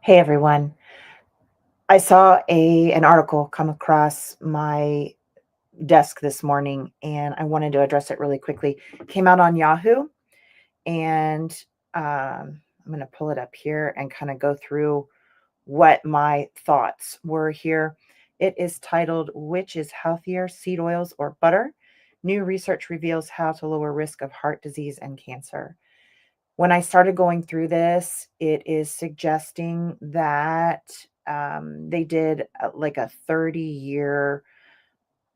Hey everyone. I saw an article come across my desk this morning and I wanted to address it really quickly. It came out on Yahoo and I'm going to pull it up here and kind of go through what my thoughts were here. It is titled, "Which is Healthier, Seed Oils or Butter? New research reveals how to lower risk of heart disease and cancer." When I started going through this, it is suggesting that they did like a 30-year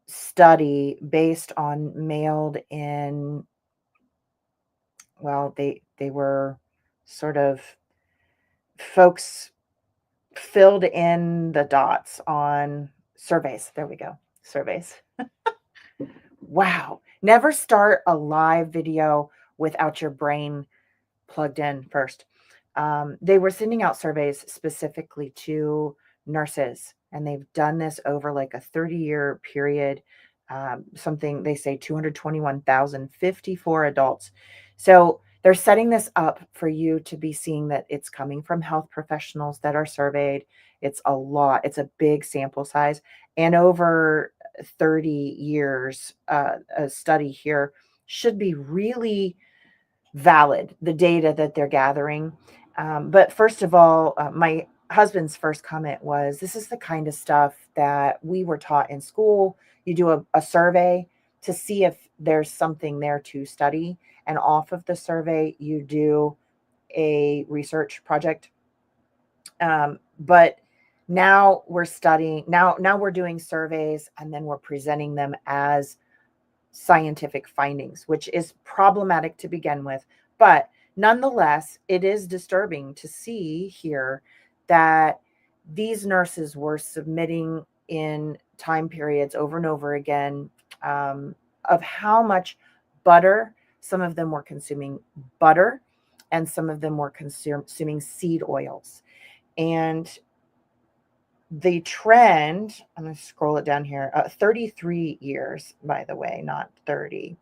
study based on mailed in, well, they were sort of folks filled in the dots on surveys. There we go. Surveys. Wow. Never start a live video without your brain plugged in first. They were sending out surveys specifically to nurses, and they've done this over like a 30-year period. Something they say 221,054 adults. So they're setting this up for you to be seeing that it's coming from health professionals that are surveyed. It's a lot, it's a big sample size. And over 30 years, a study here should be really valid, the data that they're gathering. But first of all, my husband's first comment was, "This is the kind of stuff that we were taught in school. You do a survey to see if there's something there to study. And off of the survey, you do a research project. But now we're studying, now we're doing surveys and then we're presenting them as scientific findings, which is problematic to begin with. But nonetheless, it is disturbing to see here that these nurses were submitting in time periods over and over again, of how much butter, some of them were consuming butter, and some of them were consuming seed oils. And the trend, I'm going to scroll it down here, 33 years, by the way, not 30.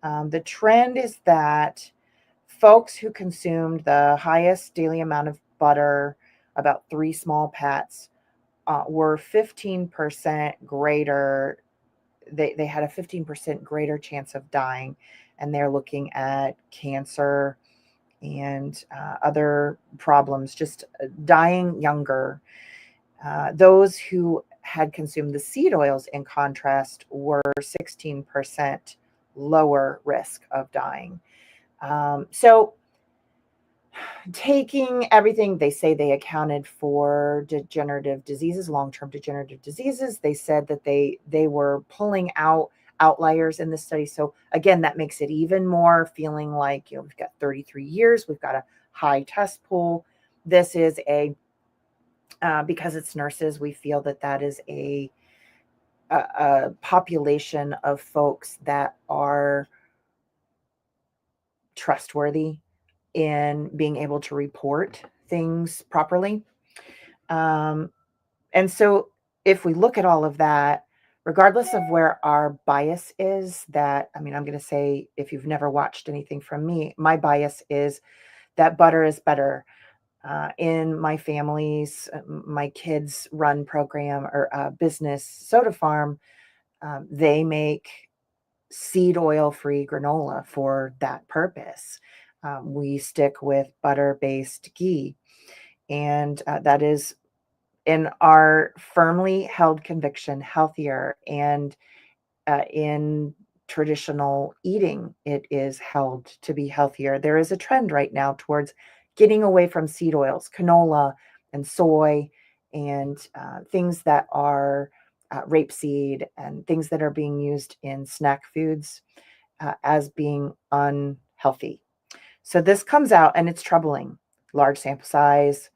The trend is that folks who consumed the highest daily amount of butter, about 3 small pats, were 15% greater. They had a 15% greater chance of dying. And they're looking at cancer and other problems, just dying younger. Those who had consumed the seed oils, in contrast, were 16% lower risk of dying. So, taking everything, they say they accounted for degenerative diseases, long-term degenerative diseases. They said that they were pulling out outliers in this study. So again, that makes it even more feeling like, we've got 33 years, we've got a high test pool. This is because it's nurses, we feel that that is a population of folks that are trustworthy in being able to report things properly. Um, and so if we look at all of that, regardless of where our bias is, I'm going to say, if you've never watched anything from me, my bias is that butter is better. In my family's, my kids run program or business, Soda Farm, they make seed oil free granola for that purpose. We stick with butter based ghee, and that is, in our firmly held conviction, healthier. And in traditional eating, it is held to be healthier. There is a trend right now towards getting away from seed oils, canola and soy, and things that are rapeseed, and things that are being used in snack foods as being unhealthy. So this comes out and it's troubling. Large sample size,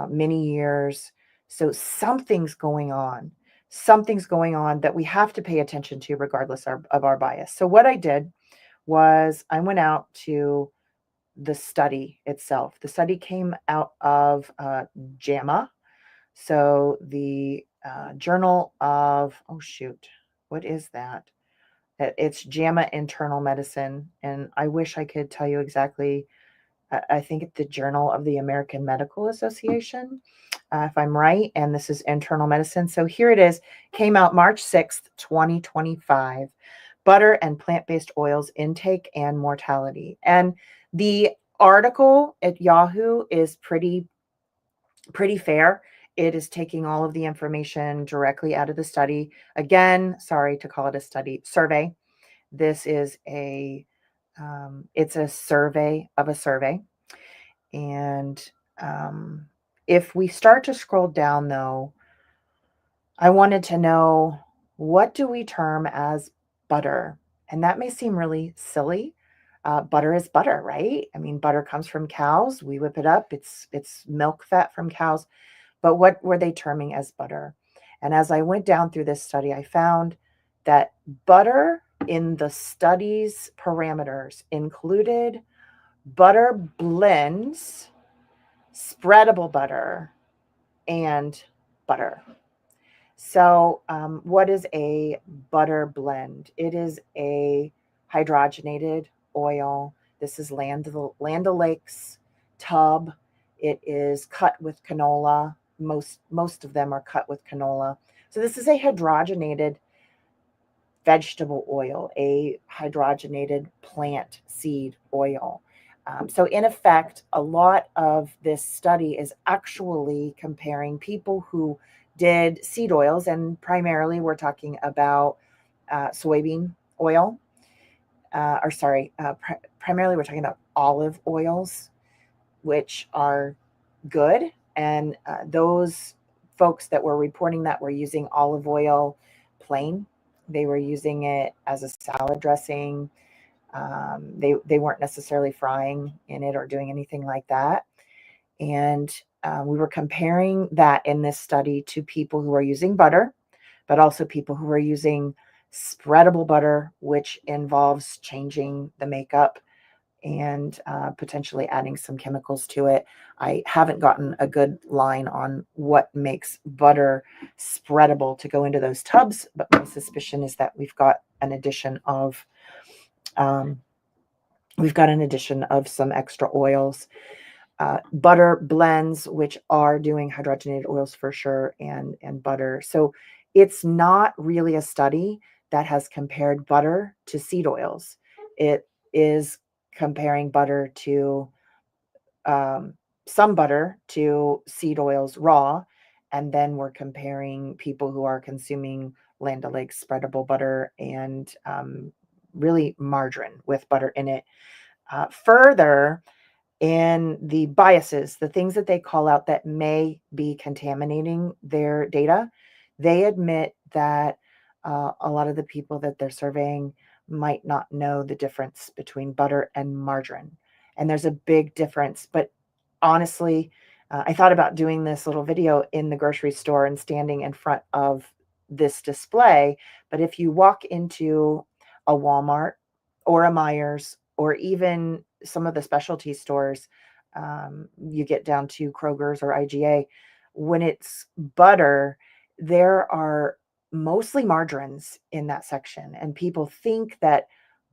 many years. So something's going on. Something's going on that we have to pay attention to, regardless of our bias. So what I did was I went out to the study itself. The study came out of JAMA. So the Journal of, oh shoot, what is that? It's JAMA Internal Medicine. And I wish I could tell you exactly I think it's the Journal of the American Medical Association, if I'm right, and this is internal medicine. So here it is, came out March 6th, 2025, butter and plant-based oils intake and mortality. And the article at Yahoo is pretty fair. It is taking all of the information directly out of the study. Again, sorry to call it a study, survey. This is it's a survey of a survey. And if we start to scroll down, though, I wanted to know, what do we term as butter? And that may seem really silly. Butter is butter, right? I mean, butter comes from cows. We whip it up. It's milk fat from cows. But what were they terming as butter? And as I went down through this study, I found that butter in the study's parameters included butter blends, spreadable butter, and butter. So, what is a butter blend? It is a hydrogenated oil. This is Land O'Lakes tub. It is cut with canola. Most of them are cut with canola. So this is a hydrogenated vegetable oil, a hydrogenated plant seed oil. So in effect, a lot of this study is actually comparing people who did seed oils, and primarily we're talking about soybean oil, primarily we're talking about olive oils, which are good. And those folks that were reporting that were using olive oil plain. They were using it as a salad dressing. They weren't necessarily frying in it or doing anything like that. And we were comparing that in this study to people who are using butter, but also people who are using spreadable butter, which involves changing the makeup and potentially adding some chemicals to it. I haven't gotten a good line on what makes butter spreadable to go into those tubs, but my suspicion is that we've got an addition of some extra oils. Butter blends, which are doing hydrogenated oils for sure, and butter. So it's not really a study that has compared butter to seed oils. It is comparing butter to some butter to seed oils raw, and then we're comparing people who are consuming Land O'Lakes spreadable butter and really margarine with butter in it. Further, in the biases, the things that they call out that may be contaminating their data, they admit that a lot of the people that they're surveying might not know the difference between butter and margarine. And there's a big difference. But honestly, I thought about doing this little video in the grocery store and standing in front of this display. But if you walk into a Walmart or a Myers or even some of the specialty stores, you get down to Kroger's or IGA, when it's butter, there are mostly margarines in that section. And people think that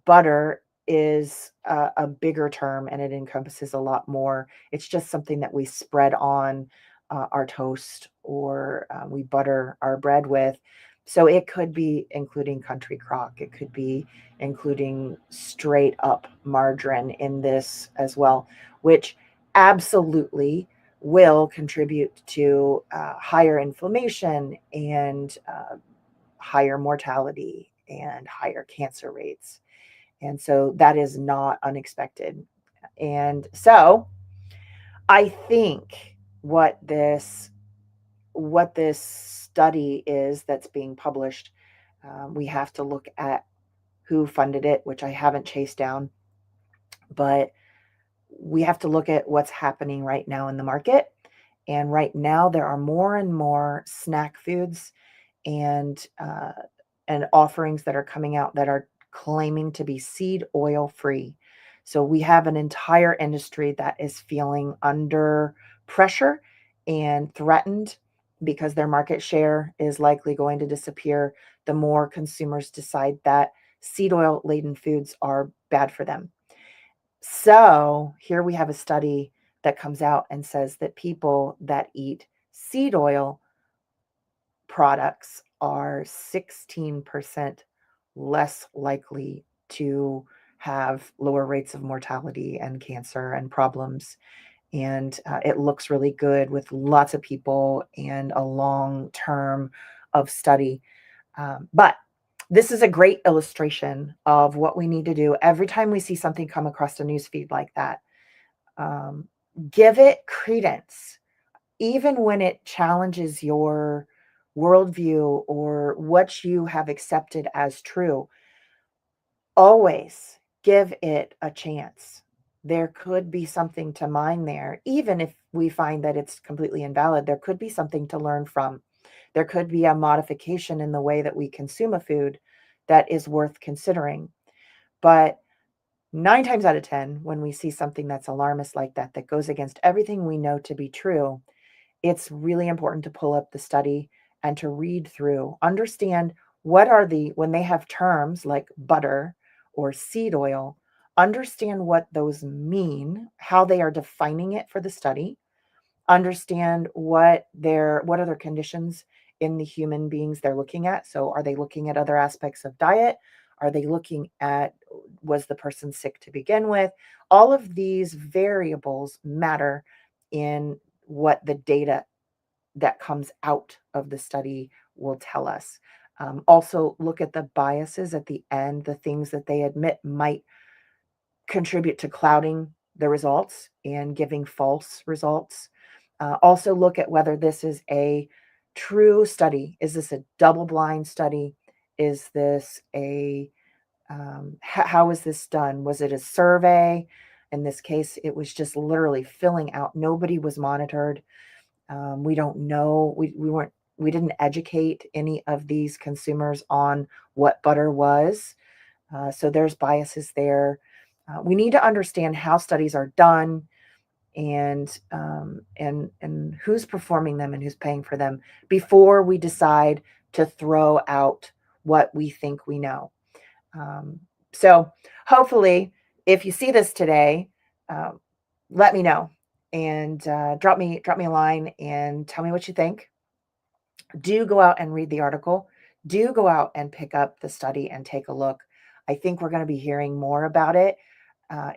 butter is a bigger term and it encompasses a lot more. It's just something that we spread on our toast or we butter our bread with. So it could be including country crock. It could be including straight up margarine in this as well, which absolutely will contribute to higher inflammation and higher mortality and higher cancer rates. And so that is not unexpected. And so I think what this study is that's being published, we have to look at who funded it, which I haven't chased down, but we have to look at what's happening right now in the market. And right now there are more and more snack foods and offerings that are coming out that are claiming to be seed oil free. So we have an entire industry that is feeling under pressure and threatened because their market share is likely going to disappear the more consumers decide that seed oil laden foods are bad for them. So here we have a study that comes out and says that people that eat seed oil products are 16% less likely to have lower rates of mortality and cancer and problems. And it looks really good with lots of people and a long term of study. But this is a great illustration of what we need to do every time we see something come across a news feed like that. Um, Give it credence, even when it challenges your worldview or what you have accepted as true. Always give it a chance. There could be something to mine there, even if we find that it's completely invalid. There could be something to learn from. There could be a modification in the way that we consume a food that is worth considering. But 9 times out of 10, when we see something that's alarmist like that, that goes against everything we know to be true, it's really important to pull up the study and to read through, understand what are when they have terms like butter or seed oil, understand what those mean, how they are defining it for the study, understand what other conditions in the human beings they're looking at. So are they looking at other aspects of diet? Are they looking at, was the person sick to begin with? All of these variables matter in what the data that comes out of the study will tell us. Also, look at the biases at the end, the things that they admit might contribute to clouding the results and giving false results. Also, look at whether this is a true study. Is this a double blind study? Is this how is this done? Was it a survey? In this case, it was just literally filling out. Nobody was monitored. We don't know. We didn't educate any of these consumers on what butter was. So there's biases there. We need to understand how studies are done and who's performing them and who's paying for them before we decide to throw out what we think we know. Um, so hopefully, if you see this today, uh, let me know and drop me a line and tell me what you think. Do go out and read the article. Do go out and pick up the study and take a look. I think we're going to be hearing more about it.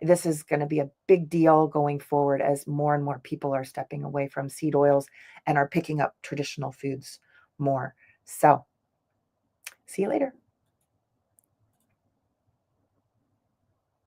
This is going to be a big deal going forward as more and more people are stepping away from seed oils and are picking up traditional foods more. So, see you later.